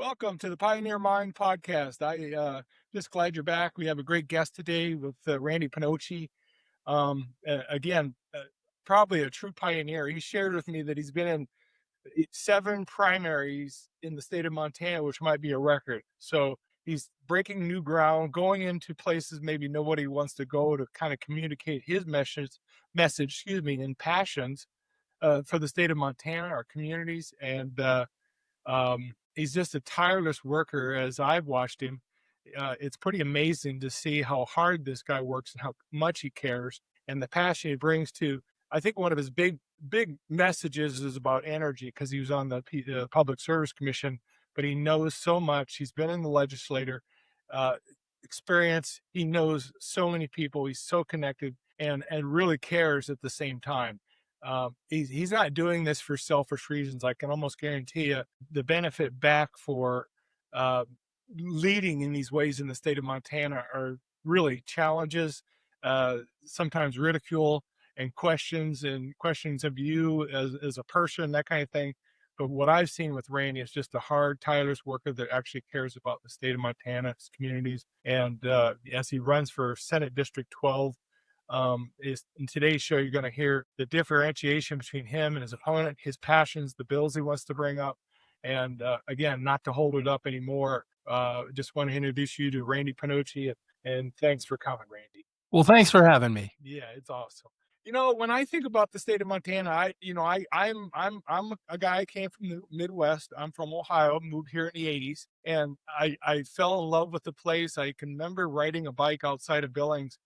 Welcome to the Pioneer Mind podcast. Just glad you're back. We have a great guest today with Randy Pinoche. Again, probably a true pioneer. He shared with me that he's been in 7 primaries in the state of Montana, which might be a record. So he's breaking new ground, going into places maybe nobody wants to go to kind of communicate his and passions for the state of Montana, our communities, and he's just a tireless worker. As I've watched him, it's pretty amazing to see how hard this guy works and how much he cares and the passion he brings to. I think one of his big messages is about energy because he was on the Public Service Commission, but he knows so much. He's been in the legislature uh, experience. He knows so many people. He's so connected and really cares at the same time. He's not doing this for selfish reasons. I can almost guarantee you the benefit back for uh, leading in these ways in the state of Montana are really challenges, sometimes ridicule and questions of you as a person, that kind of thing. But what I've seen with Randy is just a hard, tireless worker that actually cares about the state of Montana, its communities. And as he runs for Senate District 12, is in today's show, you're going to hear the differentiation between him and his opponent, his passions, the bills he wants to bring up. And again, not to hold it up anymore, just want to introduce you to Randy Pinoche, and thanks for coming, Randy. Well, thanks for having me. Yeah, it's awesome. When I think about the state of Montana, I'm a guy who came from the Midwest. I'm from Ohio, moved here in the '80s, and I fell in love with the place. I can remember riding a bike outside of Billings,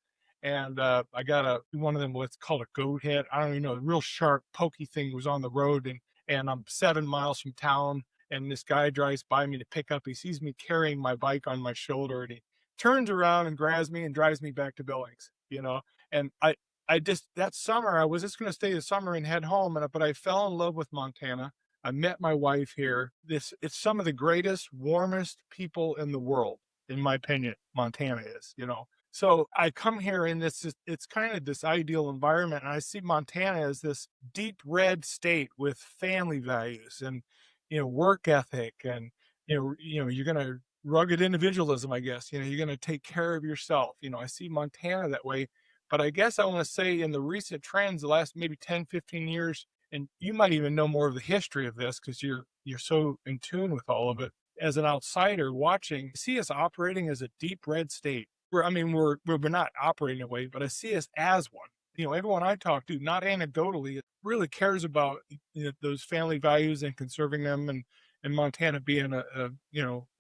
and I got one of them, what's called a goat head. I don't even know, a real sharp, pokey thing was on the road, and I'm 7 miles from town, and this guy drives by me to pick up. He sees me carrying my bike on my shoulder, and he turns around and grabs me and drives me back to Billings. And I just that summer I was just going to stay the summer and head home, but I fell in love with Montana. I met my wife here. It's some of the greatest, warmest people in the world, in my opinion. Montana is. So I come here in it's kind of this ideal environment, and I see Montana as this deep red state with family values and work ethic, and you're gonna rugged individualism, I guess. You're gonna take care of yourself. I see Montana that way. But I guess I want to say in the recent trends, the last maybe 10, 15 years, and you might even know more of the history of this because you're so in tune with all of it. As an outsider watching, I see us operating as a deep red state. We're not operating that way, but I see us as one. Everyone I talk to, not anecdotally, really cares about those family values and conserving them, and Montana being a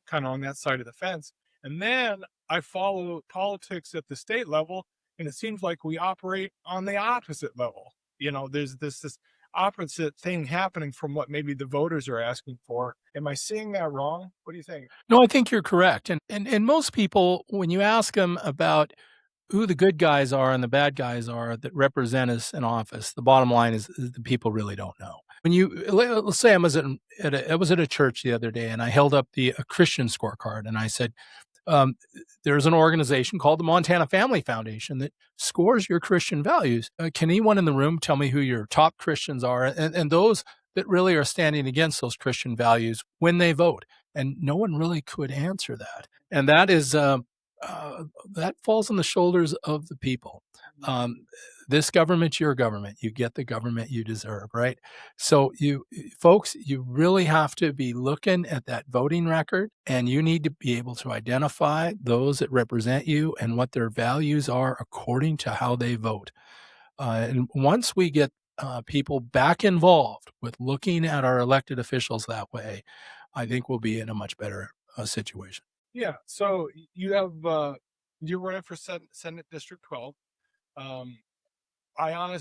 kind of on that side of the fence. And then I follow politics at the state level, and it seems like we operate on the opposite level. There's this opposite thing happening from what maybe the voters are asking for. Am I seeing that wrong? What do you think? No, I think you're correct. And most people, when you ask them about who the good guys are and the bad guys are that represent us in office, the bottom line is the people really don't know. When let's say I was at a church the other day and I held up a Christian scorecard and I said, um, there's an organization called the Montana Family Foundation that scores your Christian values. Can anyone in the room tell me who your top Christians are and those that really are standing against those Christian values when they vote? And no one really could answer that. And that falls on the shoulders of the people. This government's your government. You get the government you deserve, right? So folks, you really have to be looking at that voting record, and you need to be able to identify those that represent you and what their values are according to how they vote. And once we get people back involved with looking at our elected officials that way, I think we'll be in a much better situation. Yeah. So you're running for Senate District 12. Um, I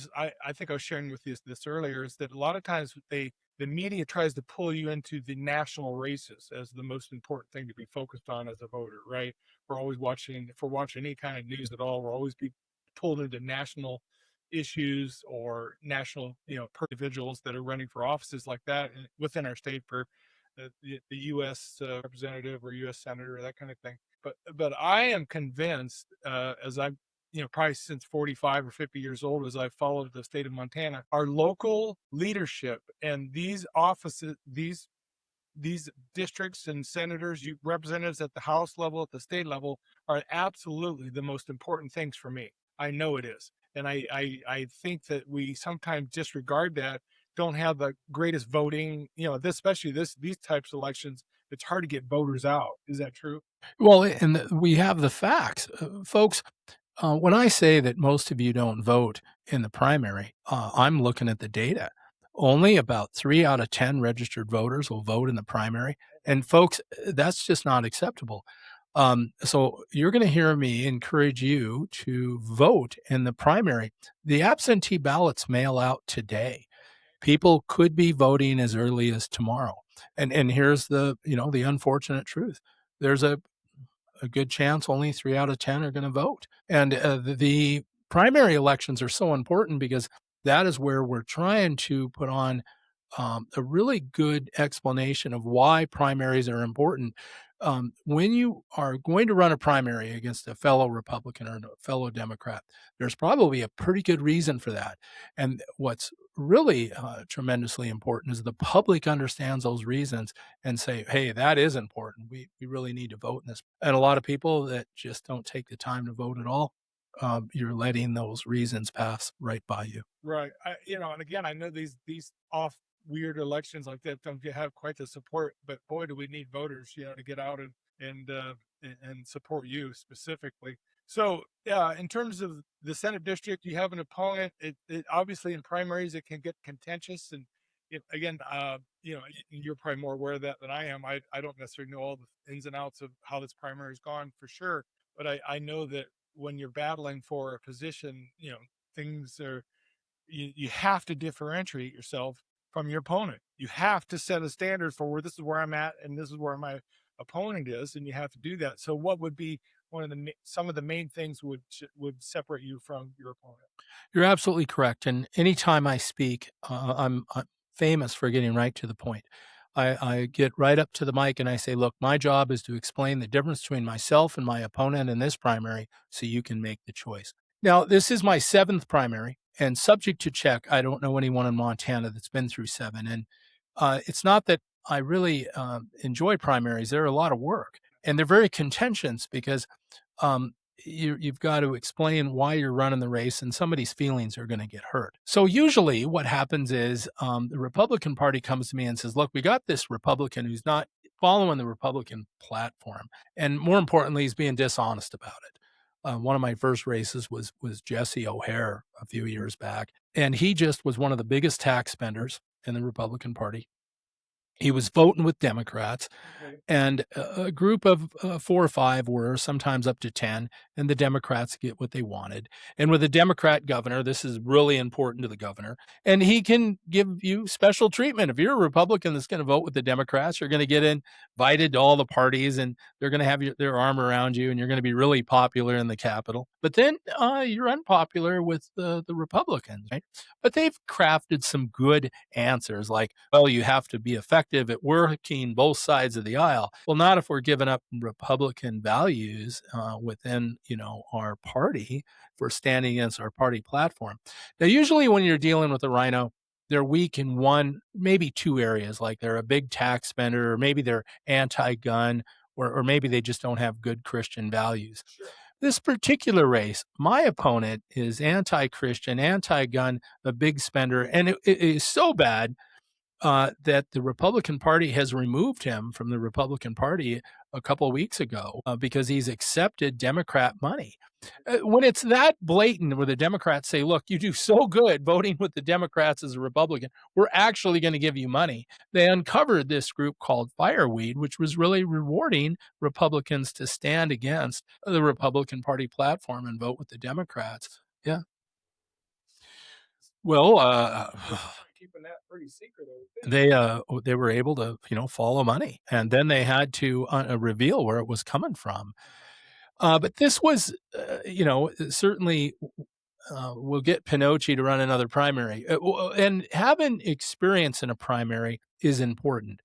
think I was sharing with you this earlier, is that a lot of times the media tries to pull you into the national races as the most important thing to be focused on as a voter, right? We're always watching, if we're watching any kind of news at all, we'll always be pulled into national issues or national, individuals that are running for offices like that within our state for the U.S. Representative or U.S. Senator, that kind of thing. But I am convinced, as I've probably since 45 or 50 years old, as I followed the state of Montana, our local leadership and these offices, these these districts and senators, you representatives at the House level, at the state level, are absolutely the most important things for me. I know it is. And I think that we sometimes disregard that, don't have the greatest voting, this, especially these types of elections, it's hard to get voters out. Is that true? Well, and we have the facts, folks. When I say that most of you don't vote in the primary, I'm looking at the data. Only about 3 out of 10 registered voters will vote in the primary, and folks, that's just not acceptable. So you're gonna hear me encourage you to vote in the primary. The absentee ballots mail out today. People could be voting as early as tomorrow. And here's the unfortunate truth. There's a good chance only 3 out of 10 are gonna vote. And, the primary elections are so important because that is where we're trying to put on, a really good explanation of why primaries are important. When you are going to run a primary against a fellow Republican or a fellow Democrat, there's probably a pretty good reason for that. And what's really, tremendously important is the public understands those reasons and say, "Hey, that is important. We really need to vote in this." And a lot of people that just don't take the time to vote at all, you're letting those reasons pass right by you. Right. And again, I know these off weird elections like that don't have quite the support, but boy, do we need voters, to get out and support you specifically. So, in terms of the Senate district, you have an opponent. It obviously in primaries it can get contentious, and again, you're probably more aware of that than I am. I don't necessarily know all the ins and outs of how this primary has gone for sure, but I know that when you're battling for a position, things are you have to differentiate yourself from your opponent. You have to set a standard for where this is where I'm at and this is where my opponent is, and you have to do that. So, what would be one of the some of the main things would separate you from your opponent? You're absolutely correct, and anytime I speak, I'm famous for getting right to the point. I get right up to the mic and I say, "Look, my job is to explain the difference between myself and my opponent in this primary so you can make the choice." Now, this is my 7th primary, and subject to check, I don't know anyone in Montana that's been through 7, and, it's not that I really, enjoy primaries, they're a lot of work, and they're very contentious because, um, you've got to explain why you're running the race and somebody's feelings are going to get hurt. So usually what happens is the Republican Party comes to me and says, look, we got this Republican who's not following the Republican platform. And more importantly, he's being dishonest about it. One of my first races was Jesse O'Hare a few years back, and he just was one of the biggest tax spenders in the Republican Party. He was voting with Democrats, Okay. and a group of 4 or 5 were, sometimes up to 10, and the Democrats get what they wanted. And with a Democrat governor, this is really important to the governor, and he can give you special treatment. If you're a Republican that's gonna vote with the Democrats, you're gonna get invited to all the parties, and they're gonna have their arm around you, and you're gonna be really popular in the Capitol. But then, you're unpopular with the Republicans, right? But they've crafted some good answers like, well, you have to be effective at working both sides of the aisle. Well, not if we're giving up Republican values within, our party for standing against our party platform. Now, usually when you're dealing with a rhino, they're weak in one, maybe 2 areas, like they're a big tax spender, or maybe they're anti-gun, or maybe they just don't have good Christian values. Sure. This particular race, my opponent is anti-Christian, anti-gun, a big spender, and it is so bad that the Republican Party has removed him from the Republican Party a couple of weeks ago because he's accepted Democrat money. When it's that blatant, where the Democrats say, "Look, you do so good voting with the Democrats as a Republican, we're actually going to give you money," they uncovered this group called Fireweed, which was really rewarding Republicans to stand against the Republican Party platform and vote with the Democrats. Yeah. Well, Keeping that pretty secret, I would think. they were able to, follow money, and then they had to, reveal where it was coming from. But this was, certainly, will get Pinocci to run another primary, and having experience in a primary is important.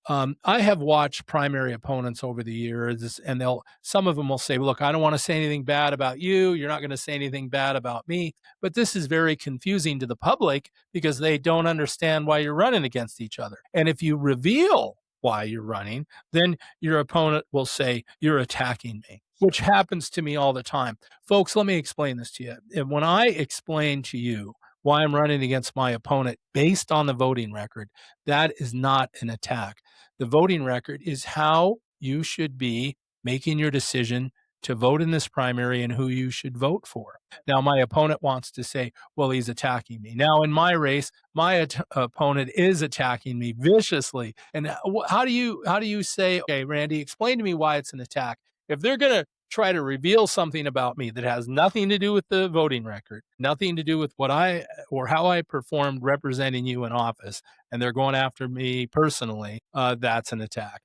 I have watched primary opponents over the years, and some of them will say, "Look, I don't want to say anything bad about you. You're not going to say anything bad about me." But this is very confusing to the public because they don't understand why you're running against each other. And if you reveal why you're running, then your opponent will say, "You're attacking me," which happens to me all the time. Folks, let me explain this to you. And when I explain to you why I'm running against my opponent based on the voting record, that is not an attack. The voting record is how you should be making your decision to vote in this primary and who you should vote for. Now, my opponent wants to say, well, he's attacking me. Now, in my race, my opponent is attacking me viciously. And how do you say, okay, Randy, explain to me why it's an attack? If they're going to try to reveal something about me that has nothing to do with the voting record, nothing to do with what I or how I performed representing you in office, and they're going after me personally, that's an attack.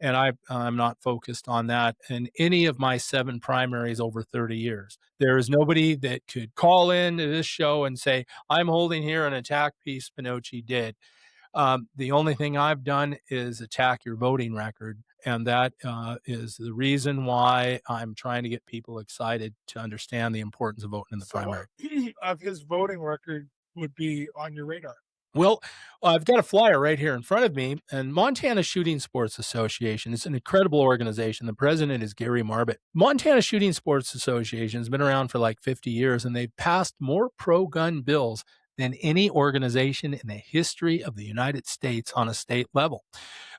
And I'm not focused on that in any of my 7 primaries over 30 years. There is nobody that could call in to this show and say, I'm holding here an attack piece Pinocci did. The only thing I've done is attack your voting record. And that is the reason why I'm trying to get people excited to understand the importance of voting in the primary. Of his voting record would be on your radar. Well, I've got a flyer right here in front of me, and Montana Shooting Sports Association is an incredible organization. The president is Gary Marbett. Montana Shooting Sports Association has been around for like 50 years, and they've passed more pro-gun bills than any organization in the history of the United States on a state level.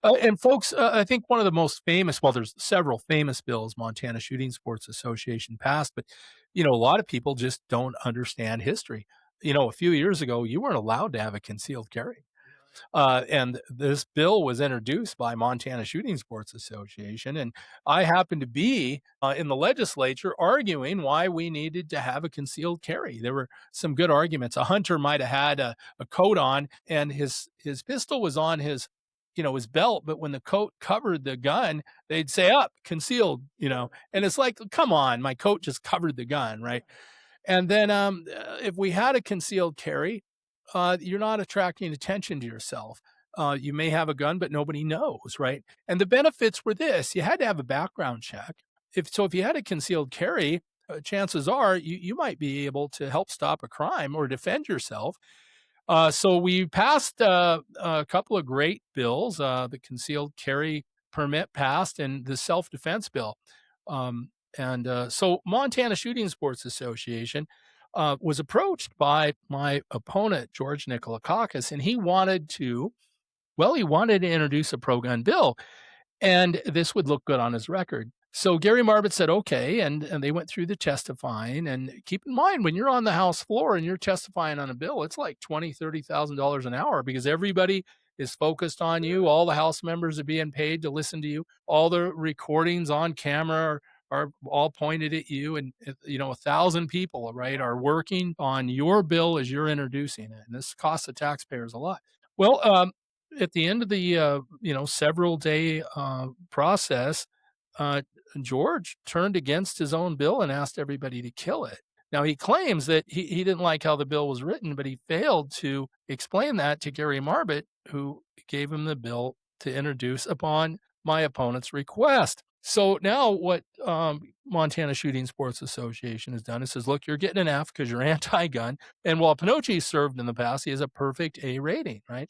And folks, I think one of the most famous, well, there's several famous bills Montana Shooting Sports Association passed, but a lot of people just don't understand history. A few years ago, you weren't allowed to have a concealed carry. And this bill was introduced by Montana Shooting Sports Association. And I happened to be in the legislature arguing why we needed to have a concealed carry. There were some good arguments. A hunter might have had a coat on and his pistol was on his belt, but when the coat covered the gun, they'd say up concealed, and it's like, come on, my coat just covered the gun, right? And then if we had a concealed carry, you're not attracting attention to yourself. You may have a gun, but nobody knows, right? And the benefits were this: you had to have a background check. If you had a concealed carry, chances are you might be able to help stop a crime or defend yourself. So we passed a couple of great bills. The concealed carry permit passed, and the self defense bill. And so Montana Shooting Sports Association was approached by my opponent, George Nikolakakis, and he wanted to introduce a pro-gun bill, and this would look good on his record. So Gary Marbett said, okay, and they went through the testifying. And keep in mind, when you're on the House floor and you're testifying on a bill, it's like $20,000, $30,000 an hour because everybody is focused on you. All the House members are being paid to listen to you. All the recordings on camera are all pointed at you, and 1,000 people, right, are working on your bill as you're introducing it, and this costs the taxpayers a lot. Well, at the end of the several day process, uh, George turned against his own bill and asked everybody to kill it. Now, he claims that he didn't like how the bill was written, but he failed to explain that to Gary Marbett, who gave him the bill to introduce upon my opponent's request. So now what Montana Shooting Sports Association has done is says, look, you're getting an F because you're anti-gun. And while Pinocci served in the past, he has a perfect A rating, right?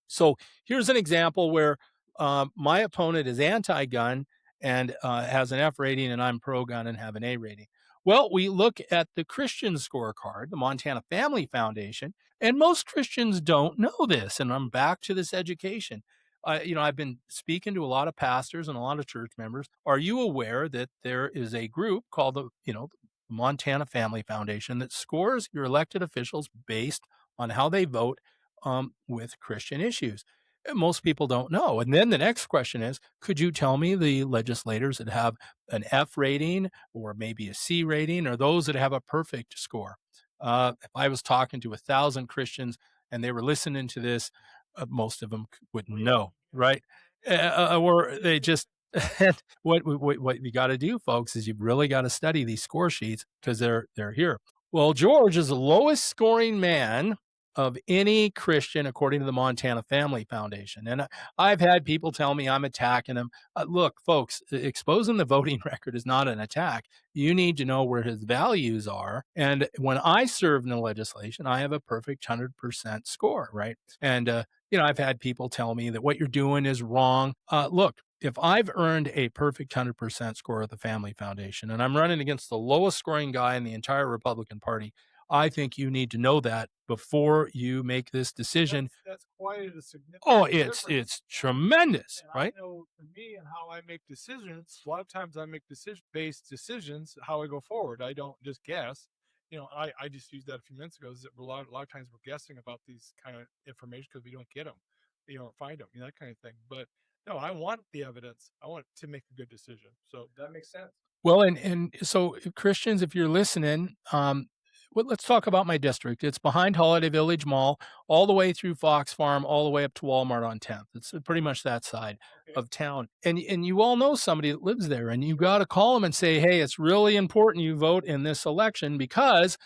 So here's an example where my opponent is anti-gun and has an F rating, and I'm pro-gun and have an A rating. Well, we look at the Christian scorecard, the Montana Family Foundation, and most Christians don't know this. And I'm back to this education. I've been speaking to a lot of pastors and a lot of church members. Are you aware that there is a group called the Montana Family Foundation that scores your elected officials based on how they vote with Christian issues? Most people don't know. And then the next question is, could you tell me the legislators that have an F rating or maybe a C rating or those that have a perfect score? If I was talking to 1,000 Christians and they were listening to this, most of them wouldn't know, right? Or they just, what you got to do, folks, is you've really got to study these score sheets because they're here. Well, George is the lowest scoring man of any Christian, according to the Montana Family Foundation. And I've had people tell me I'm attacking him. Look, folks, exposing the voting record is not an attack. You need to know where his values are. And when I serve in the legislation, I have a perfect 100% score, right? And, I've had people tell me that what you're doing is wrong. Look, if I've earned a perfect 100% score at the Family Foundation and I'm running against the lowest scoring guy in the entire Republican Party, I think you need to know that before you make this decision. That's quite a Oh, significant difference. it's tremendous, And I right? know for me and how I make decisions, a lot of times I make decision based decisions how I go forward. I don't just guess. I just used that a few minutes ago. Is that a lot of times we're guessing about these kind of information because we don't get them, find them, that kind of thing. But no, I want the evidence. I want to make a good decision. So that makes sense. Well, and so Christians, if you're listening, well, let's talk about my district. It's behind Holiday Village Mall, all the way through Fox Farm, all the way up to Walmart on 10th. It's pretty much that side Okay. of town. And you all know somebody that lives there, and you got to call them and say, hey, it's really important you vote in this election because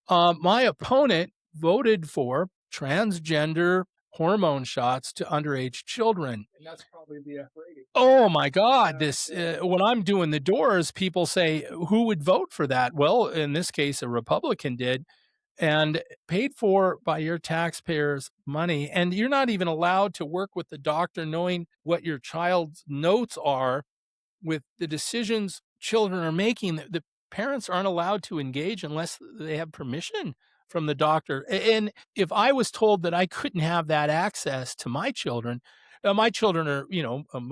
my opponent voted for transgender hormone shots to underage children. And that's probably the F rating. Oh my God! Yeah, This yeah. when I'm doing the doors, people say, "Who would vote for that?" Well, in this case, a Republican did, and paid for by your taxpayers' money. And you're not even allowed to work with the doctor, knowing what your child's notes are with the decisions children are making. The parents aren't allowed to engage unless they have permission from the doctor. And if I was told that I couldn't have that access to my children are,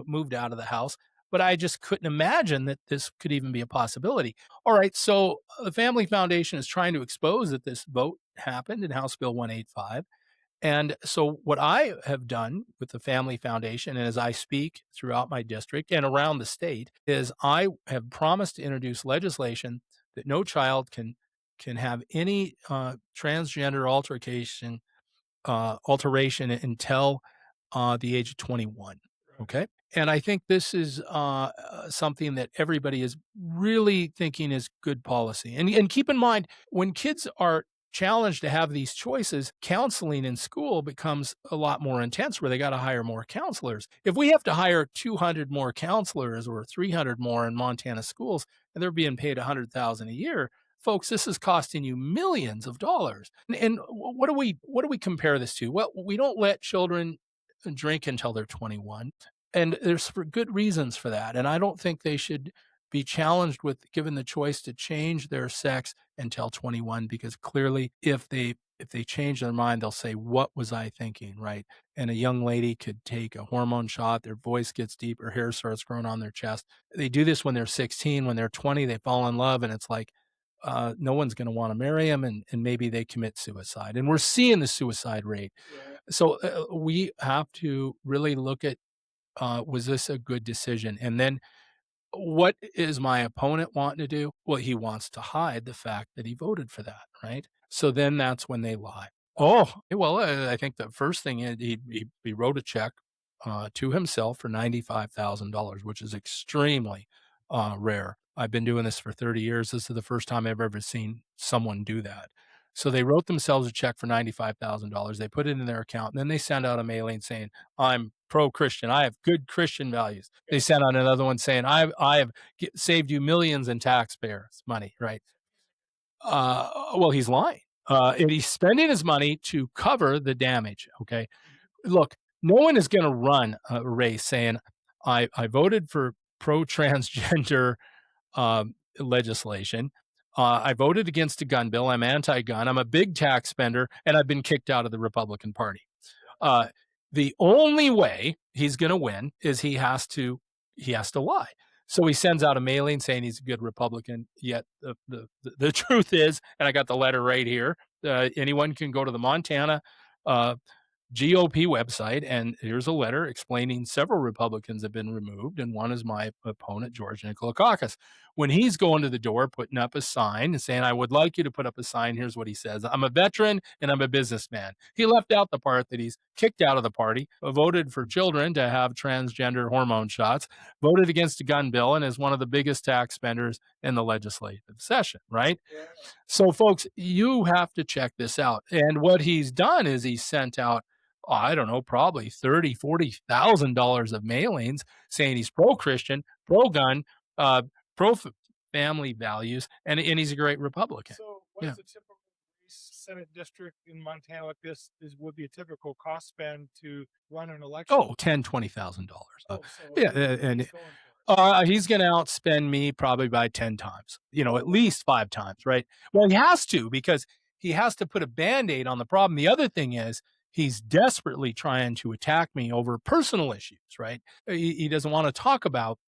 moved out of the house, but I just couldn't imagine that this could even be a possibility. All right. So the Family Foundation is trying to expose that this vote happened in House Bill 185. And so, what I have done with the Family Foundation, and as I speak throughout my district and around the state, is I have promised to introduce legislation that no child can have any transgender alteration until the age of 21. Okay. And I think this is something that everybody is really thinking is good policy. And keep in mind, when kids are challenged to have these choices, counseling in school becomes a lot more intense where they got to hire more counselors. If we have to hire 200 more counselors or 300 more in Montana schools and they're being paid 100,000 a year, folks, this is costing you millions of dollars. And what do we compare this to? Well, we don't let children drink until they're 21. And there's for good reasons for that. And I don't think they should be challenged with given the choice to change their sex until 21 because clearly if they change their mind they'll say what was I thinking, right? And a young lady could take a hormone shot, their voice gets deep, her hair starts growing on their chest. They do this when they're 16, when they're 20 they fall in love and it's like no one's going to want to marry them and maybe they commit suicide. And we're seeing the suicide rate. Right. So we have to really look at was this a good decision? And then what is my opponent wanting to do? Well, he wants to hide the fact that he voted for that, right? So then that's when they lie. Oh, well, I think the first thing he wrote a check to himself for $95,000, which is extremely rare. I've been doing this for 30 years. This is the first time I've ever seen someone do that. So they wrote themselves a check for $95,000. They put it in their account, and then they send out a mailing saying, "I'm pro-Christian. I have good Christian values." They sent out another one saying, "I have saved you millions in taxpayers' money." Right? Well, he's lying, and he's spending his money to cover the damage. Okay, look, no one is going to run a race saying, "I voted for pro-transgender legislation. I voted against a gun bill. I'm anti-gun. I'm a big tax spender, and I've been kicked out of the Republican Party." Uh, the only way he's going to win is he has to lie. So he sends out a mailing saying he's a good Republican. Yet the truth is, and I got the letter right here. Anyone can go to the Montana GOP website, and here's a letter explaining several Republicans have been removed, and one is my opponent, George Nikolakakis. When he's going to the door, putting up a sign and saying, I would like you to put up a sign. Here's what he says: I'm a veteran and I'm a businessman. He left out the part that he's kicked out of the party, voted for children to have transgender hormone shots, voted against a gun bill, and is one of the biggest tax spenders in the legislative session, right? So, folks, you have to check this out. And what he's done is he sent out, oh, I don't know, probably $30,000, $40,000 of mailings saying he's pro-Christian, pro-gun, pro-family values, and he's a great Republican. So what Yeah. is a typical Senate district in Montana like this would be a typical cost spend to run an election? Oh, $10,000, $20,000. So Yeah, and he's going for it. he's going to outspend me probably by 10 times, at least 5 times, right? Well, he has to because he has to put a band aid on the problem. The other thing is he's desperately trying to attack me over personal issues, right? He doesn't want to talk about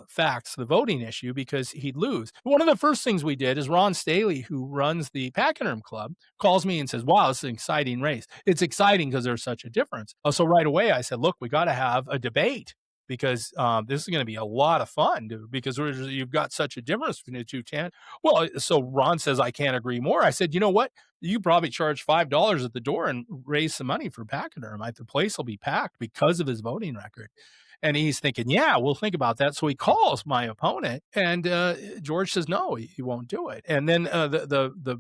facts, the voting issue, because he'd lose. One of the first things we did is Ron Staley, who runs the Packenham Club, calls me and says, wow, this is an exciting race. It's exciting because there's such a difference. So right away, I said, look, we got to have a debate because this is going to be a lot of fun because you've got such a difference between the two. Well, so Ron says, I can't agree more. I said, you know what? You probably charge $5 at the door and raise some money for Packenham. The place will be packed because of his voting record. And he's thinking, yeah, we'll think about that. So he calls my opponent, and George says, no, he won't do it. And then the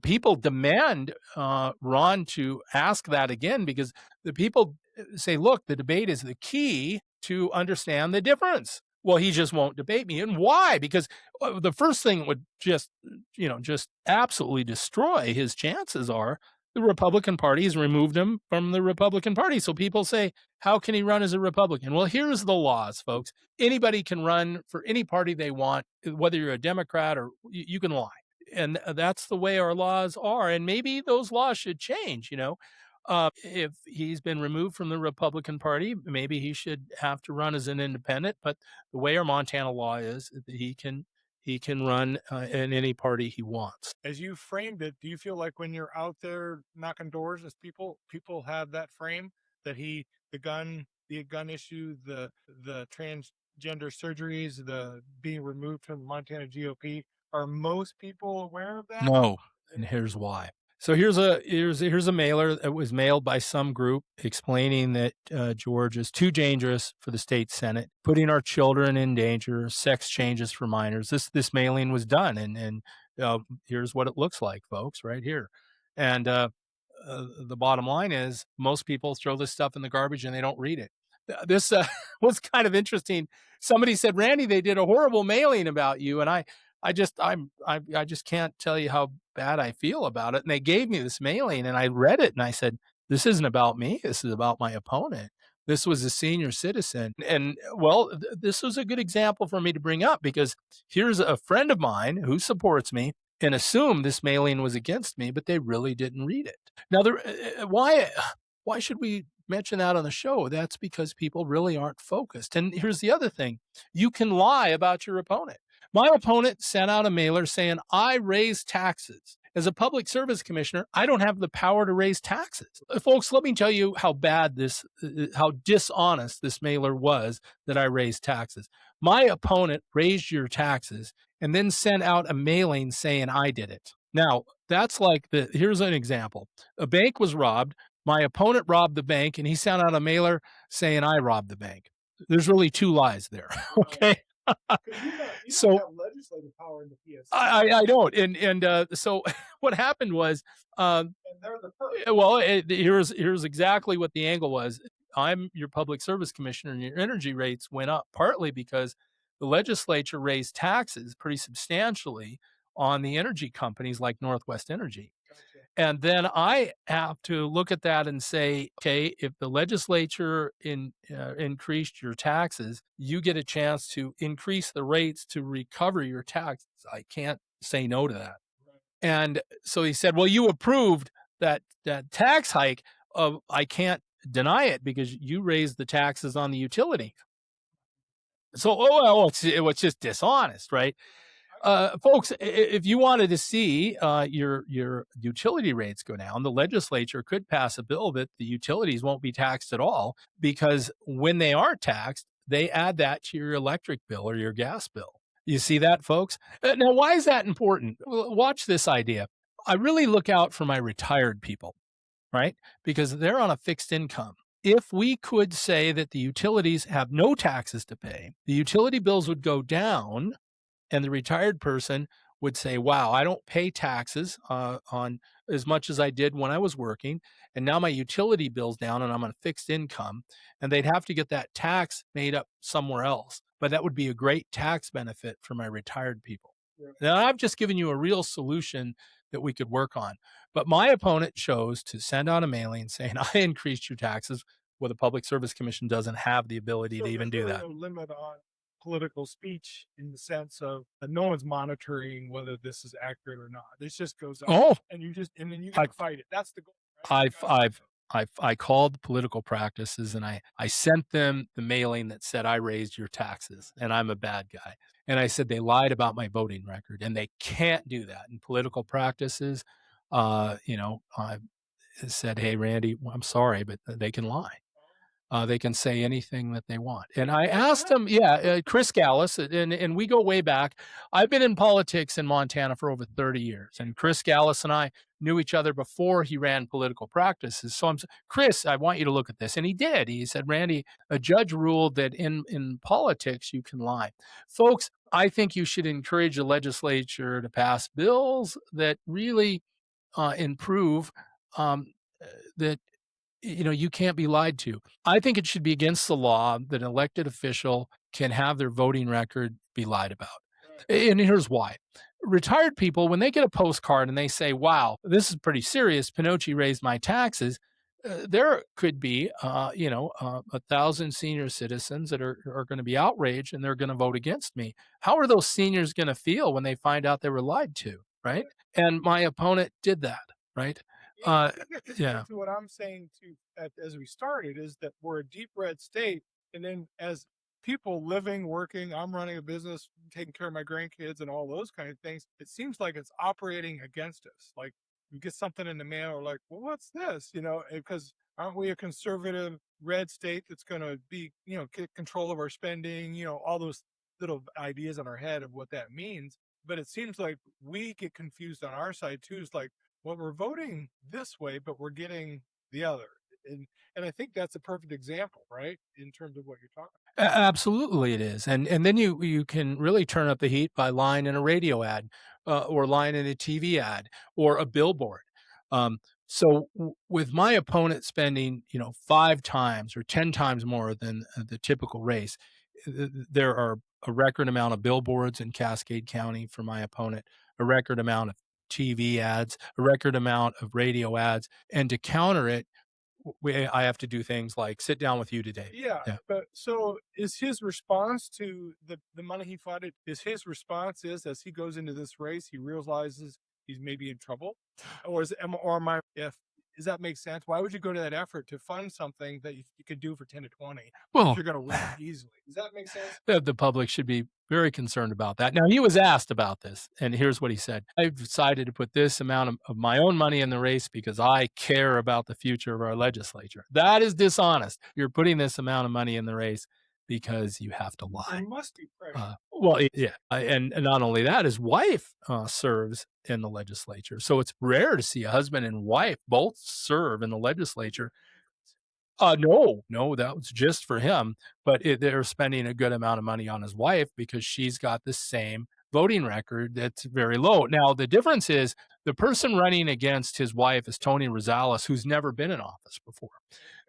people demand Ron to ask that again because the people say, look, the debate is the key to understand the difference. Well, he just won't debate me. And why? Because the first thing would just absolutely destroy his chances are the Republican Party has removed him from the Republican Party. So people say, how can he run as a Republican? Well, here's the laws, folks. Anybody can run for any party they want, whether you're a Democrat or you can lie. And that's the way our laws are. And maybe those laws should change, if he's been removed from the Republican Party, maybe he should have to run as an independent. But the way our Montana law is, he can run in any party he wants. As you framed it, do you feel like when you're out there knocking doors, as people have that frame that the gun issue, the transgender surgeries, the being removed from the Montana GOP, are most people aware of that? No, and here's why. So here's a mailer that was mailed by some group explaining that George is too dangerous for the state Senate, putting our children in danger, sex changes for minors. This mailing was done, and here's what it looks like, folks, right here. And the bottom line is most people throw this stuff in the garbage and they don't read it. This was kind of interesting. Somebody said, Randy, they did a horrible mailing about you, and I just can't tell you how bad I feel about it. And they gave me this mailing and I read it and I said, this isn't about me. This is about my opponent. This was a senior citizen. And well, this was a good example for me to bring up because here's a friend of mine who supports me and assumed this mailing was against me, but they really didn't read it. Now, why should we mention that on the show? That's because people really aren't focused. And here's the other thing. You can lie about your opponent. My opponent sent out a mailer saying, I raise taxes. As a public service commissioner, I don't have the power to raise taxes. Folks, let me tell you how how dishonest this mailer was that I raised taxes. My opponent raised your taxes and then sent out a mailing saying I did it. Now, that's like here's an example. A bank was robbed. My opponent robbed the bank and he sent out a mailer saying I robbed the bank. There's really two lies there. Okay. You So don't have legislative power in the PSC. I don't. And so what happened was, And they're the first. well, here's exactly what the angle was. I'm your public service commissioner, and your energy rates went up partly because the legislature raised taxes pretty substantially on the energy companies like Northwest Energy. Gotcha. And then I have to look at that and say, okay, if the legislature increased your taxes, you get a chance to increase the rates to recover your taxes. I can't say no to that. Right. And so he said, well, you approved that tax hike. I can't deny it because you raised the taxes on the utility. So, it was just dishonest, right? Folks, if you wanted to see your utility rates go down, the legislature could pass a bill that the utilities won't be taxed at all because when they are taxed, they add that to your electric bill or your gas bill. You see that, folks? Now, why is that important? Watch this idea. I really look out for my retired people, right? Because they're on a fixed income. If we could say that the utilities have no taxes to pay, the utility bills would go down and the retired person would say, wow, I don't pay taxes on as much as I did when I was working. And now my utility bill's down and I'm on a fixed income. And they'd have to get that tax made up somewhere else. But that would be a great tax benefit for my retired people. Yeah. Now, I've just given you a real solution that we could work on. But my opponent chose to send out a mailing saying, I increased your taxes. Well, the Public Service Commission doesn't have the ability to even do really that. no limit on political speech in the sense of no one's monitoring whether this is accurate or not. This just goes up, and then you got to fight it. That's the goal. Right? I called political practices and I sent them the mailing that said I raised your taxes and I'm a bad guy. And I said they lied about my voting record and they can't do that in political practices. I said, hey, Randy, I'm sorry, but they can lie. They can say anything that they want. And I asked him, Chris Gallis, and we go way back. I've been in politics in Montana for over 30 years, and Chris Gallis and I knew each other before he ran political practices. So Chris, I want you to look at this. And he did. He said, Randy, a judge ruled that in politics you can lie. Folks, I think you should encourage the legislature to pass bills that really improve that you can't be lied to. I think it should be against the law that an elected official can have their voting record be lied about. And here's why. Retired people, when they get a postcard and they say, wow, this is pretty serious, Pinocci raised my taxes, there could be, 1,000 senior citizens that are going to be outraged and they're going to vote against me. How are those seniors going to feel when they find out they were lied to, right? And my opponent did that, right? To what I'm saying as we started is that we're a deep red state, and then as people living, working, I'm running a business, taking care of my grandkids, and all those kind of things. It seems like it's operating against us. Like you get something in the mail, or like, well, what's this? Because aren't we a conservative red state that's going to be, get control of our spending? All those little ideas in our head of what that means. But it seems like we get confused on our side too. It's like, well, we're voting this way, but we're getting the other. And I think that's a perfect example, right? In terms of what you're talking about. Absolutely it is. And then you can really turn up the heat by lying in a radio ad or lying in a TV ad or a billboard. With my opponent spending, 5 times or 10 times more than the typical race, there are a record amount of billboards in Cascade County for my opponent, a record amount of TV ads, a record amount of radio ads. And to counter it, I have to do things like sit down with you today. Yeah. But so is his response to the money he funded, is his response is as he goes into this race, he realizes he's maybe in trouble? Or does that make sense? Why would you go to that effort to fund something that you could do for 10 to 20? Well, you're going to win easily. Does that make sense? The public should be very concerned about that. Now, he was asked about this, and here's what he said. I've decided to put this amount of my own money in the race because I care about the future of our legislature. That is dishonest. You're putting this amount of money in the race because you have to lie. It must be pressure. And not only that, his wife serves in the legislature. So it's rare to see a husband and wife both serve in the legislature. No, that was just for him. But they're spending a good amount of money on his wife because she's got the same voting record that's very low. Now, the difference is the person running against his wife is Tony Rosales, who's never been in office before.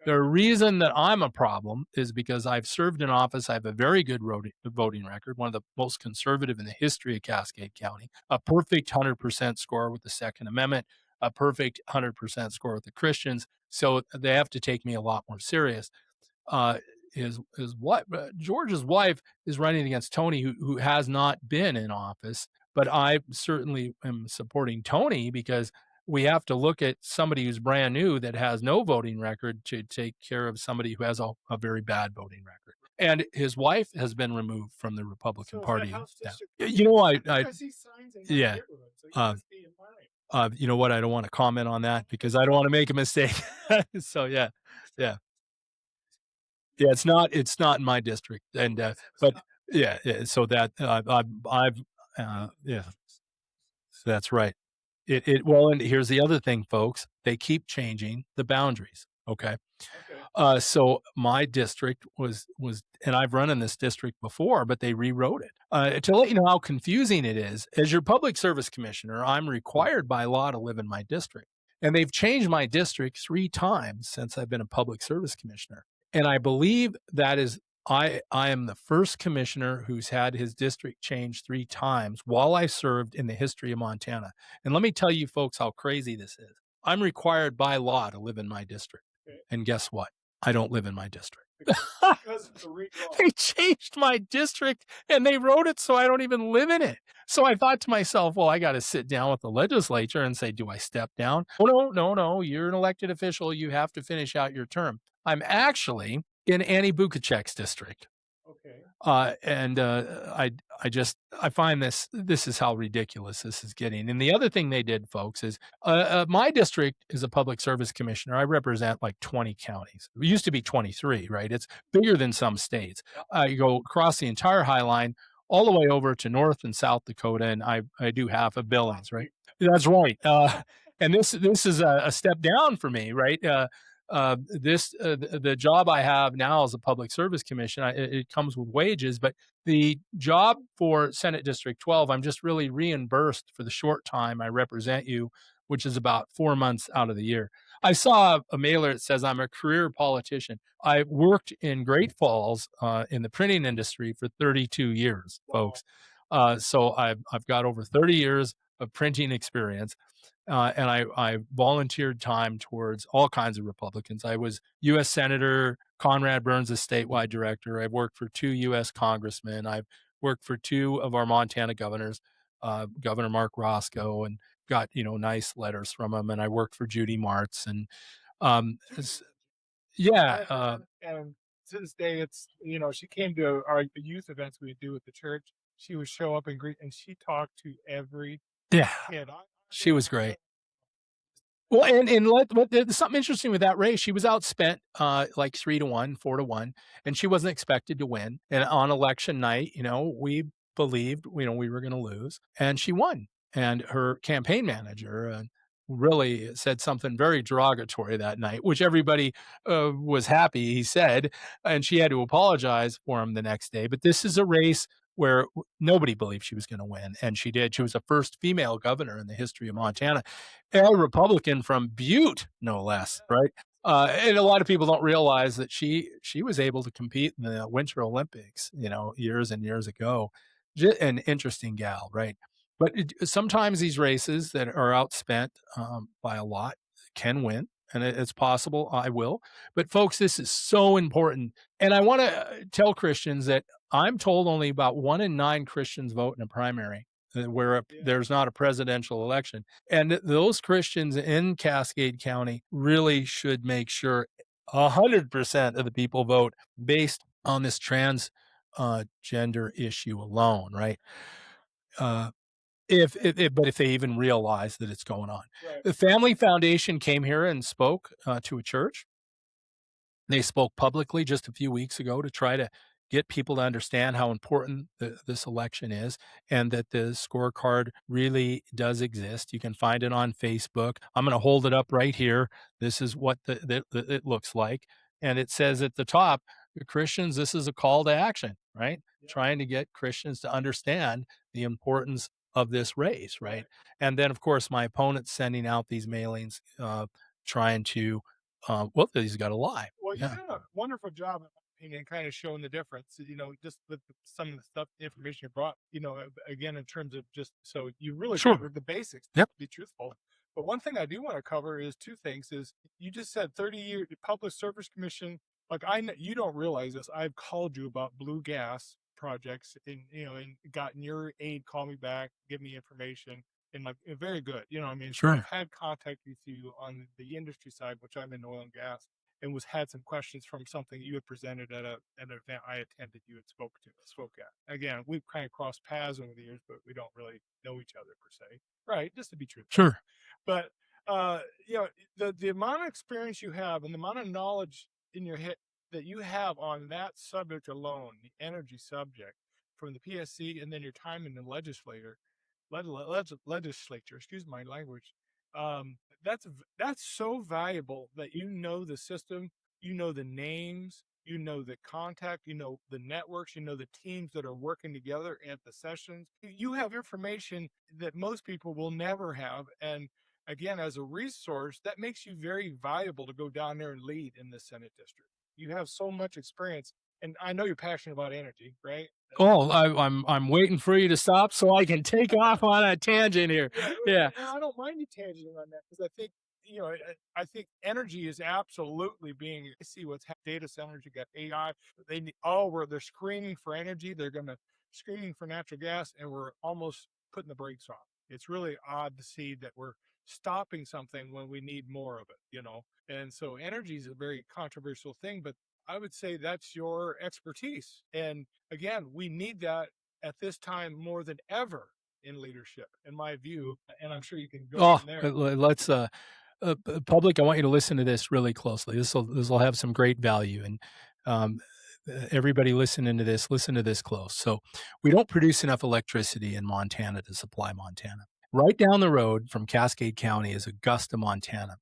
The reason that I'm a problem is because I've served in office. I have a very good voting record, one of the most conservative in the history of Cascade County, a perfect 100% score with the Second Amendment, a perfect 100% score with the Christians. So they have to take me a lot more serious. George's wife is running against Tony, who has not been in office, but I certainly am supporting Tony because we have to look at somebody who's brand new that has no voting record to take care of somebody who has a very bad voting record. and his wife has been removed from the Republican So is that Party House now. District You 3? know, I think I I see signs in my yeah, neighborhood, so you uh, must be in mine. you know what? I don't want to comment on that because I don't want to make a mistake. So yeah, yeah, yeah. It's not in my district, and Okay, so it's but not. yeah, yeah. So that I've yeah, so that's right. It well, and here's the other thing, folks. They keep changing the boundaries. Okay. Okay, So my district was, and I've run in this district before, but they rewrote it to let you know how confusing it is. As your public service commissioner, I'm required by law to live in my district, and they've changed my district 3 times since I've been a public service commissioner. And I believe that is I am the first commissioner who's had his district changed 3 times while I served in the history of Montana. And let me tell you, folks, how crazy this is. I'm required by law to live in my district. okay. And guess what? I don't live in my district. Because of the redraw. They changed my district and they wrote it so I don't even live in it. So I thought to myself, well, I got to sit down with the legislature and say, do I step down? Oh, no, no, no. You're an elected official. You have to finish out your term. I'm actually in Annie Bukacek's district. Okay. And I find this is how ridiculous this is getting. And the other thing they did, folks, is my district is a public service commissioner. I represent like 20 counties. It used to be 23, right? It's bigger than some states. Yep. You go across the entire High Line, all the way over to North and South Dakota, and I do half of Billings, right? That's right. And this is a step down for me, right? The job I have now as a public service commission, it comes with wages, but the job for Senate District 12, I'm just really reimbursed for the short time I represent you, which is about 4 months out of the year. I saw a mailer that says I'm a career politician. I worked in Great Falls in the printing industry for 32 years, Wow. folks. So I've got over 30 years of printing experience. And I volunteered time towards all kinds of Republicans. I was U.S. Senator Conrad Burns' statewide director. I've worked for 2 U.S. congressmen. I've worked for 2 of our Montana governors, Governor Mark Roscoe, and got nice letters from him. And I worked for Judy Martz, and Judy. I yeah, met her, and to this day, she came to our youth events we do at the church. She would show up and greet, and she talked to every yeah, kid. she was great. Well, and there's something interesting with that race. She was outspent like 3 to 1, 4 to 1, and she wasn't expected to win. And on election night, we believed we were going to lose, and she won. And her campaign manager really said something very derogatory that night, which everybody was happy. He said, and she had to apologize for him the next day. But this is a race where nobody believed she was going to win, and she did. She was the first female governor in the history of Montana, a Republican from Butte, no less, right? And a lot of people don't realize that she was able to compete in the Winter Olympics, years and years ago. An interesting gal, right? But sometimes these races that are outspent by a lot can win, and it's possible I will. But folks, this is so important, and I want to tell Christians that I'm told only about 1 in 9 Christians vote in a primary where Yeah. there's not a presidential election. And those Christians in Cascade County really should make sure 100% of the people vote based on this trans gender issue alone, right? Uh, but if they even realize that it's going on. Right. The Family Foundation came here and spoke to a church. They spoke publicly just a few weeks ago to try to get people to understand how important this election is and that the scorecard really does exist. You can find it on Facebook. I'm going to hold it up right here. This is what it looks like. And it says at the top, Christians, this is a call to action, right? Yeah. Trying to get Christians to understand the importance of this race, right? And then, of course, my opponent's sending out these mailings, trying to well, he's got to lie. Well, you've Yeah, done a wonderful job, in my opinion, kind of showing the difference. Just with some of the stuff, the information you brought. Again, in terms of just so you really sure. covered the basics. To Yep. be truthful, but one thing I do want to cover is two things. Is you just said 30-year public service commission. Like you don't realize this. I've called you about blue gas projects, and gotten your aide call me back, give me information, and like very good. So I've Sure. had contact with you on the industry side, which I'm in oil and gas and was had some questions from something you had presented at an event I attended. You had spoke at. Again, we've kind of crossed paths over the years, but we don't really know each other per se, right? Just to be truthful. Sure. But you know, the amount of experience you have and the amount of knowledge in your head that you have on that subject alone, the energy subject, from the PSC and then your time in the legislature, excuse my language, that's so valuable that you know the system, you know the names, you know the contact, you know the networks, you know the teams that are working together at the sessions. You have information that most people will never have, and again, as a resource, that makes you very valuable to go down there and lead in the Senate district. You have so much experience, and I know you're passionate about energy, right? Oh, I'm waiting for you to stop so I can take off on a tangent here. Yeah, Yeah. and I don't mind you tangenting on that because I think, you know, I think energy is absolutely being. I see what's data centers. You got AI. Where they're screaming for energy. They're going to screaming for natural gas, and we're almost putting the brakes on. It's really odd to see that we're stopping something when we need more of it. You know, and so energy is a very controversial thing, but I would say that's your expertise. And again, we need that at this time more than ever in leadership, in my view. And I'm sure you can go Oh, from there. let's public. I want you to listen to this really closely. This will have some great value, and um, everybody listening to this, listen to this close. So, we don't produce enough electricity in Montana to supply Montana. Right down the road from Cascade County is Augusta, Montana.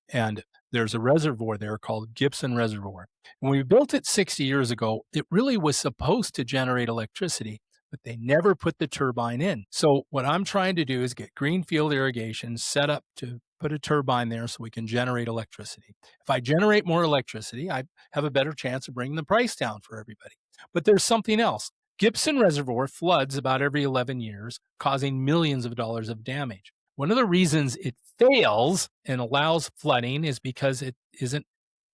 And there's a reservoir there called Gibson Reservoir. When we built it 60 years ago, it really was supposed to generate electricity, but they never put the turbine in. So what I'm trying to do is get greenfield irrigation set up to put a turbine there so we can generate electricity. If I generate more electricity, I have a better chance of bringing the price down for everybody. But there's something else. Gibson Reservoir floods about every 11 years, causing millions of dollars of damage. One of the reasons it fails and allows flooding is because it isn't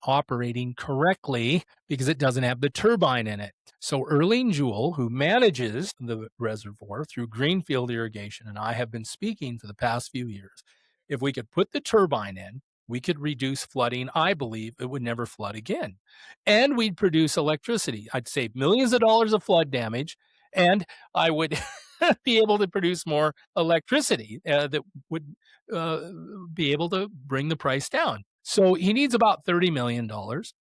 operating correctly because it doesn't have the turbine in it. So Erlene Jewell, who manages the reservoir through greenfield irrigation, and I have been speaking for the past few years, if we could put the turbine in, we could reduce flooding. I believe it would never flood again. And we'd produce electricity. I'd save millions of dollars of flood damage, and I would be able to produce more electricity that would uh, be able to bring the price down. So he needs about $30 million.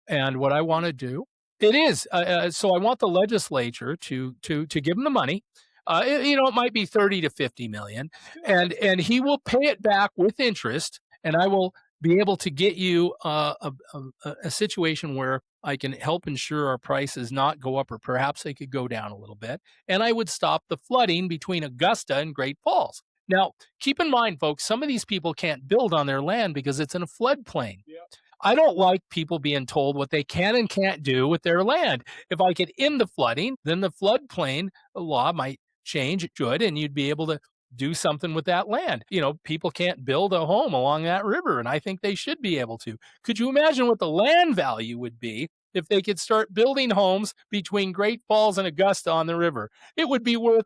And what I want to do, it is so I want the legislature to give him the money. It might be 30 to 50 million, and he will pay it back with interest, and I will be able to get you a situation where I can help ensure our prices not go up, or perhaps they could go down a little bit, and I would stop the flooding between Augusta and Great Falls. Now, keep in mind, folks, some of these people can't build on their land because it's in a floodplain. Yeah. I don't like people being told what they can and can't do with their land. If I could end the flooding, then the floodplain law might change. It should, and you'd be able to do something with that land. People can't build a home along that river, and I think they should be able to. Could you imagine what the land value would be if they could start building homes between Great Falls and Augusta on the river? It would be worth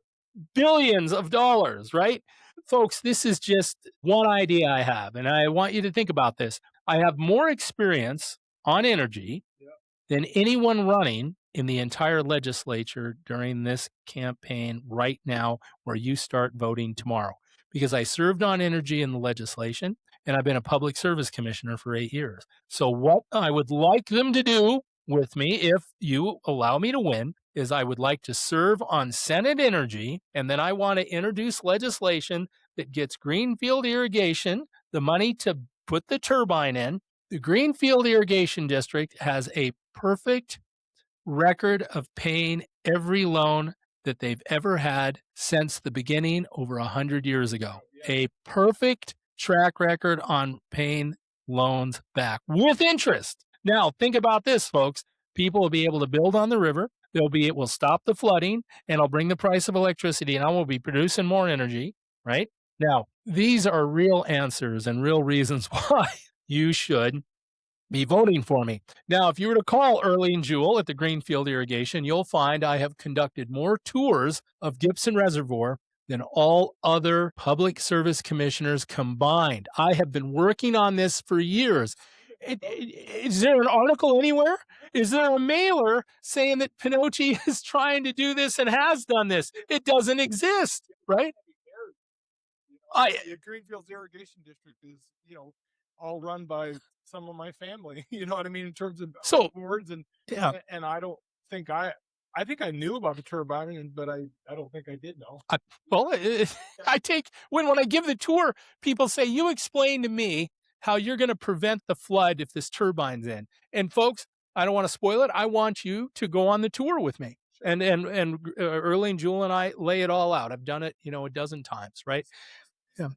billions of dollars, right? Folks, this is just one idea I have, and I want you to think about this. I have more experience on energy than anyone running in the entire legislature during this campaign right now, where you start voting tomorrow, because I served on energy in the legislation and I've been a public service commissioner for 8 years. So, what I would like them to do with me, if you allow me to win, is I would like to serve on Senate Energy, and then I want to introduce legislation that gets greenfield irrigation, the money to put the turbine in. The Greenfield Irrigation District has a perfect record of paying every loan that they've ever had since the beginning over 100 years ago. A perfect track record on paying loans back with interest. Now, think about this, folks. People will be able to build on the river. We'll stop the flooding, and I'll bring the price of electricity, and I will be producing more energy, right? Now, these are real answers and real reasons why you should be voting for me. Now, if you were to call Erlene Jewell at the Greenfield Irrigation, you'll find I have conducted more tours of Gibson Reservoir than all other public service commissioners combined. I have been working on this for years. Is there an article anywhere? Is there a mailer saying that Pinocci is trying to do this and has done this? It doesn't exist, right? I The Greenfields Irrigation District is, all run by some of my family. You know what I mean in terms of so boards, yeah. and I don't think I think I knew about the turbine, but I don't think I did know. I, well, I take when I give the tour, people say, "You explain to me how you're going to prevent the flood if this turbine's in." And folks, I don't want to spoil it. I want you to go on the tour with me. And Early and Jewel and I lay it all out. I've done it, a dozen times, right? Yeah.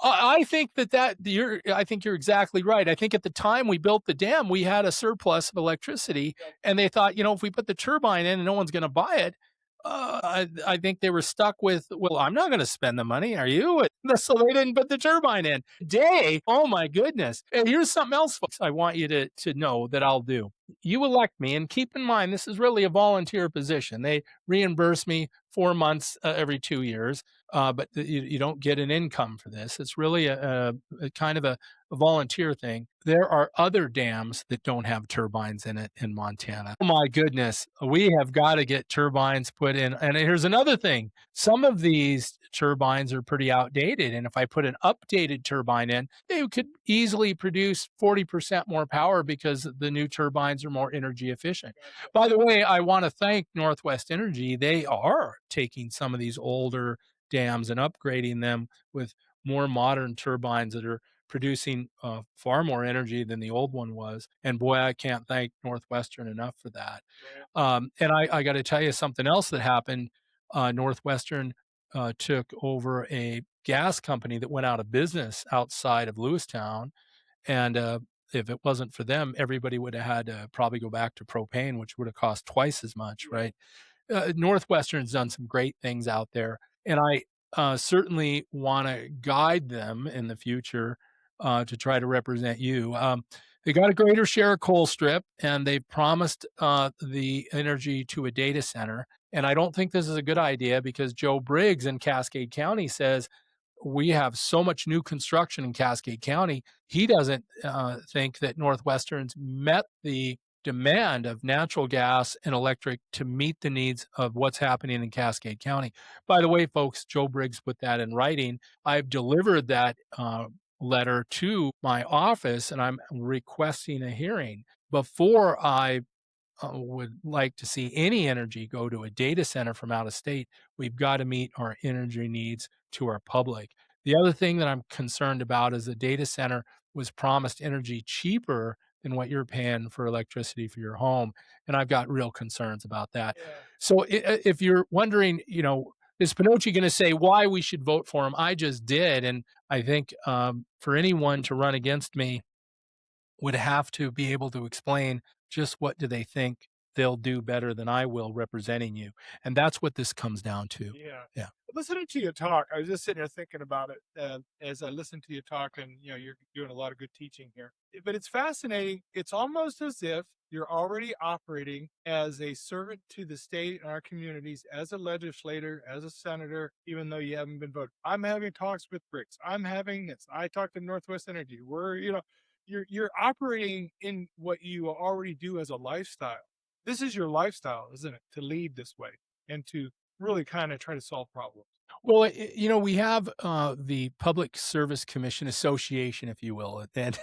I think I think you're exactly right. I think at the time we built the dam, we had a surplus of electricity, and they thought, if we put the turbine in and no one's going to buy it, I think they were stuck with, well, I'm not going to spend the money. Are you? So they didn't put the turbine in. Oh my goodness! And here's something else, folks. I want you to know that I'll do. You elect me, and keep in mind this is really a volunteer position. They reimburse me 4 months every 2 years, but you don't get an income for this. It's really a kind of a volunteer thing. There are other dams that don't have turbines in it in Montana. Oh my goodness, we have got to get turbines put in. And here's another thing: some of these turbines are pretty outdated, and if I put an updated turbine in, they could easily produce 40% more power because the new turbines are more energy efficient. By the way, I want to thank Northwest Energy. They are taking some of these older dams and upgrading them with more modern turbines that are producing far more energy than the old one was. And boy, I can't thank Northwestern enough for that. And I got to tell you something else that happened. Northwestern took over a gas company that went out of business outside of Lewistown. And if it wasn't for them, everybody would have had to probably go back to propane, which would have cost twice as much, right? Northwestern's done some great things out there, and I certainly want to guide them in the future to try to represent you. They got a greater share of coal strip, and they've promised the energy to a data center. And I don't think this is a good idea because Joe Briggs in Cascade County says we have so much new construction in Cascade County. He doesn't think that Northwestern's met the demand of natural gas and electric to meet the needs of what's happening in Cascade County. By the way, folks, Joe Briggs put that in writing. I've delivered that letter to my office and I'm requesting a hearing. Before I would like to see any energy go to a data center from out of state, we've got to meet our energy needs to our public. The other thing that I'm concerned about is the data center was promised energy cheaper than what you're paying for electricity for your home. And I've got real concerns about that. Yeah. So if you're wondering, is Pinocci going to say why we should vote for him? I just did. And I think for anyone to run against me, would have to be able to explain just what do they think they'll do better than I will representing you. And that's what this comes down to. Yeah. Yeah. Listening to you talk, I was just sitting here thinking about it as I listened to you talk, and you're doing a lot of good teaching here. But it's fascinating. It's almost as if you're already operating as a servant to the state and our communities, as a legislator, as a senator, even though you haven't been voted. I'm having talks with Bricks. I'm having this. I talked to Northwest Energy. You're operating in what you already do as a lifestyle. This is your lifestyle, isn't it? To lead this way and to really kind of try to solve problems. Well, we have the Public Service Commission Association, if you will, and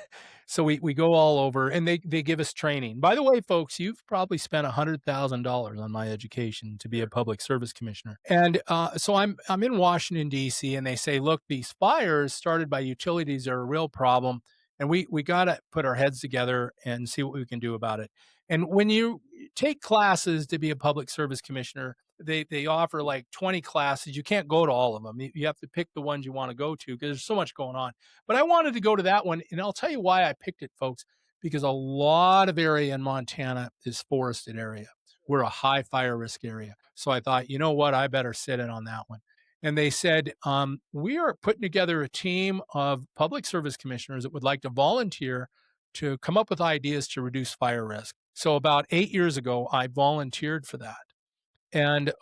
so we go all over, and they give us training. By the way, folks, you've probably spent $100,000 on my education to be a public service commissioner, and so I'm in Washington D.C., and they say, look, these fires started by utilities are a real problem, and we got to put our heads together and see what we can do about it. And when you take classes to be a public service commissioner, they offer like 20 classes. You can't go to all of them. You have to pick the ones you want to go to because there's so much going on. But I wanted to go to that one, and I'll tell you why I picked it, folks, because a lot of area in Montana is forested area. We're a high fire risk area. So I thought, you know what, I better sit in on that one. And they said, we are putting together a team of public service commissioners that would like to volunteer to come up with ideas to reduce fire risk. So about 8 years ago, I volunteered for that. And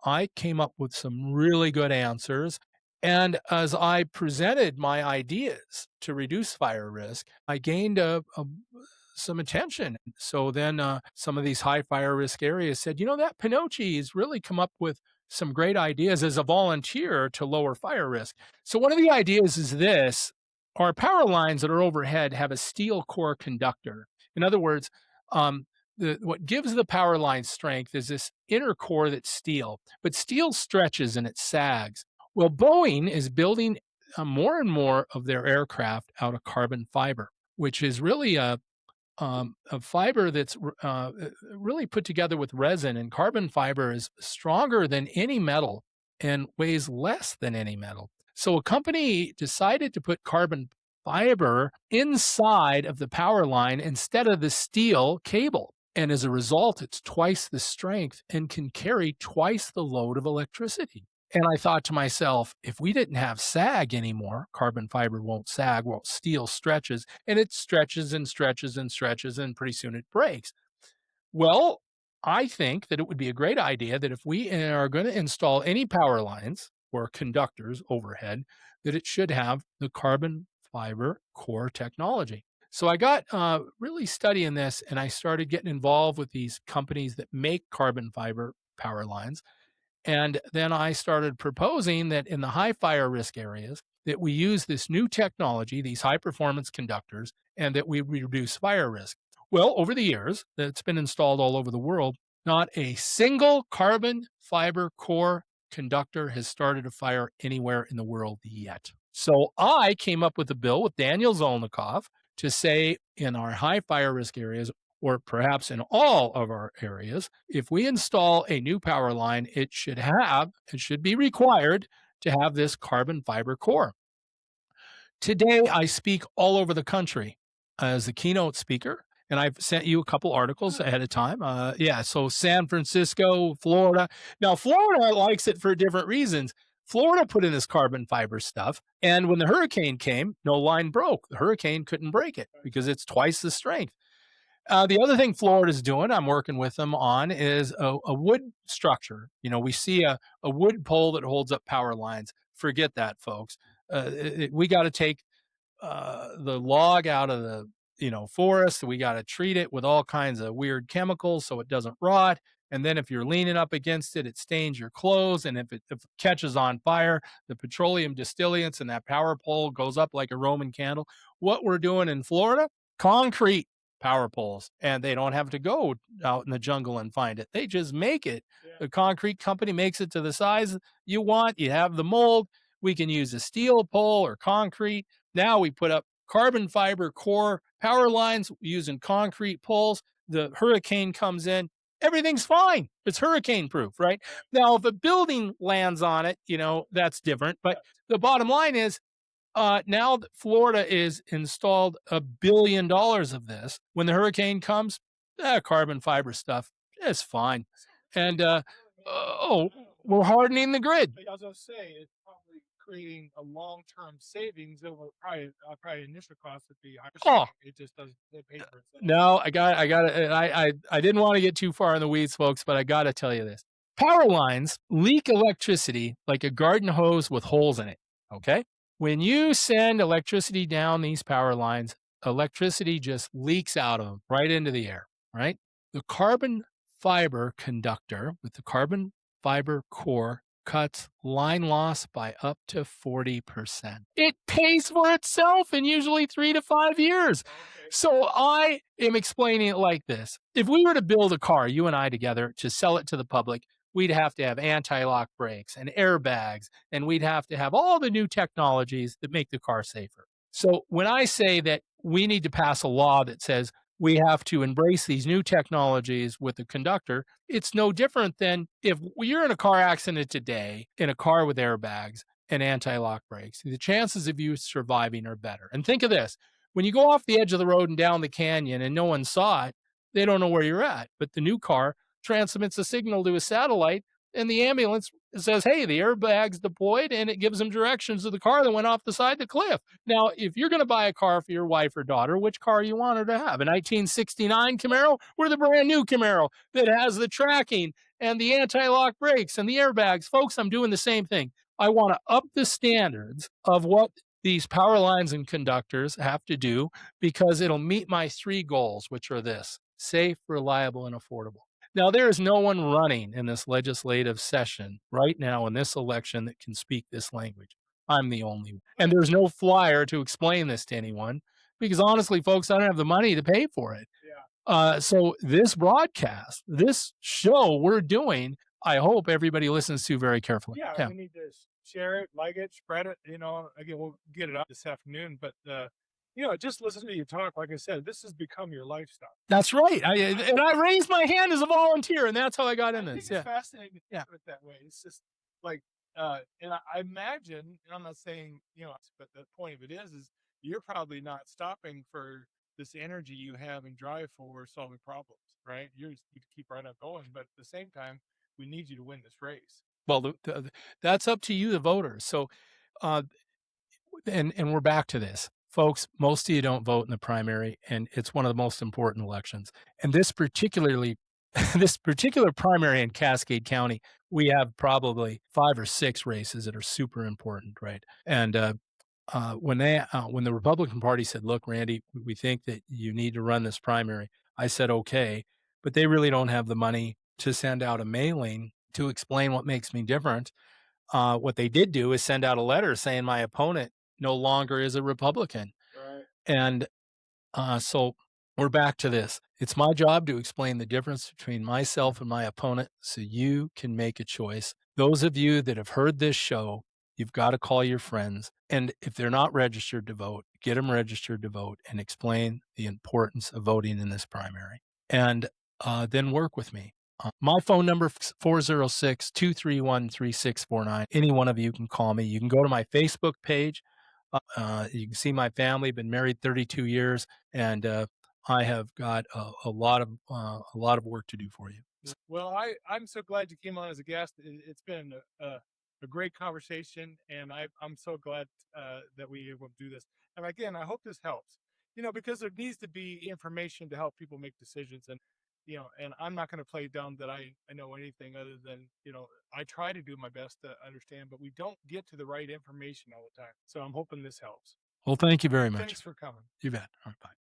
I came up with some really good answers. And as I presented my ideas to reduce fire risk, I gained some attention. So then some of these high fire risk areas said, that Pinocci has really come up with some great ideas as a volunteer to lower fire risk. So one of the ideas is this: our power lines that are overhead have a steel core conductor. In other words, um, what gives the power line strength is this inner core that's steel, but steel stretches and it sags. Well, Boeing is building more and more of their aircraft out of carbon fiber, which is really a fiber that's really put together with resin, and carbon fiber is stronger than any metal and weighs less than any metal. So a company decided to put carbon fiber inside of the power line instead of the steel cable. And as a result, it's twice the strength and can carry twice the load of electricity. And I thought to myself, if we didn't have sag anymore, carbon fiber won't sag, well, steel stretches, and it stretches and stretches and stretches, and pretty soon it breaks. Well, I think that it would be a great idea that if we are going to install any power lines or conductors overhead, that it should have the carbon fiber core technology. So I got really studying this, and I started getting involved with these companies that make carbon fiber power lines. And then I started proposing that in the high fire risk areas, that we use this new technology, these high performance conductors, and that we reduce fire risk. Well, over the years, that's been installed all over the world. Not a single carbon fiber core conductor has started a fire anywhere in the world yet. So I came up with a bill with Daniel Zolnikoff to say in our high fire risk areas, or perhaps in all of our areas, if we install a new power line, it should be required to have this carbon fiber core. Today, I speak all over the country as a keynote speaker, and I've sent you a couple articles ahead of time. Yeah, so San Francisco, Florida. Now, Florida likes it for different reasons. Florida put in this carbon fiber stuff, and when the hurricane came, no line broke. The hurricane couldn't break it because it's twice the strength. The other thing Florida's doing, I'm working with them on, is a wood structure. We see a wood pole that holds up power lines. Forget that, folks. We got to take the log out of the forest. We got to treat it with all kinds of weird chemicals so it doesn't rot. And then if you're leaning up against it, it stains your clothes. And if it catches on fire, the petroleum distillants and that power pole goes up like a Roman candle. What we're doing in Florida, concrete power poles, and they don't have to go out in the jungle and find it. They just make it. Yeah. The concrete company makes it to the size you want. You have the mold. We can use a steel pole or concrete. Now we put up carbon fiber core power lines using concrete poles. The hurricane comes in. Everything's fine. It's hurricane proof, right? Now, if a building lands on it, that's different. But the bottom line is, now that Florida is installed $1 billion of this, when the hurricane comes, carbon fiber stuff is fine. And we're hardening the grid. I was going to say, it's probably creating a long-term savings over probably initial cost would be higher. Oh, it just doesn't pay for itself. No, I didn't want to get too far in the weeds, folks, but I got to tell you this. Power lines leak electricity like a garden hose with holes in it. Okay. When you send electricity down these power lines, electricity just leaks out of them right into the air, right? The carbon fiber conductor with the carbon fiber core cuts line loss by up to 40%. It pays for itself in usually 3 to 5 years. Okay. So I am explaining it like this. If we were to build a car, you and I together, to sell it to the public, we'd have to have anti-lock brakes and airbags, and we'd have to have all the new technologies that make the car safer. So when I say that we need to pass a law that says we have to embrace these new technologies with the conductor, it's no different than if you're in a car accident today, in a car with airbags and anti-lock brakes, the chances of you surviving are better. And think of this. When you go off the edge of the road and down the canyon and no one saw it, they don't know where you're at. But the new car transmits a signal to a satellite, and the ambulance says, hey, the airbag's deployed, and it gives them directions to the car that went off the side of the cliff. Now, if you're going to buy a car for your wife or daughter, which car you want her to have? A 1969 Camaro or the brand new Camaro that has the tracking and the anti-lock brakes and the airbags? Folks, I'm doing the same thing. I want to up the standards of what these power lines and conductors have to do because it'll meet my three goals, which are this: safe, reliable, and affordable. Now, there is no one running in this legislative session right now in this election that can speak this language. I'm the only one. And there's no flyer to explain this to anyone because honestly, folks, I don't have the money to pay for it. Yeah. So this broadcast, this show we're doing, I hope everybody listens to very carefully. Yeah, Yeah. we need to share it, like it, spread it. Again, we'll get it up this afternoon, but just listen to you talk. Like I said, this has become your lifestyle. That's right. I raised my hand as a volunteer, and that's how I got I in think this. it's Yeah. fascinating to Yeah. think of it that way. It's just like, and I imagine, and I'm not saying, but the point of it is you're probably not stopping for this energy you have and drive for solving problems, right? You keep right on going, but at the same time, we need you to win this race. Well, that's up to you, the voters. So, uh, and we're back to this, folks. Most of you don't vote in the primary, and it's one of the most important elections. And this particularly, this particular primary in Cascade County, we have probably 5 or 6 races that are super important, right? And when the Republican Party said, "Look, Randy, we think that you need to run this primary," I said, "Okay," but they really don't have the money to send out a mailing to explain what makes me different. What they did do is send out a letter saying my opponent no longer is a Republican, Right. and so we're back to this. It's my job to explain the difference between myself and my opponent so you can make a choice. Those of you that have heard this show, you've got to call your friends. And if they're not registered to vote, get them registered to vote and explain the importance of voting in this primary. And then work with me. My phone number is 406-231-3649. Any one of you can call me. You can go to my Facebook page. You can see my family, been married 32 years, and I have got a lot of work to do for you. Well, I'm so glad you came on as a guest. It's been a great conversation, and I'm so glad that we were able to do this. And again, I hope this helps. Because there needs to be information to help people make decisions, and I'm not going to play dumb that I know anything other than I try to do my best to understand, but we don't get to the right information all the time. So I'm hoping this helps. Well, thank you very much. Thanks for coming. You bet. All right, bye.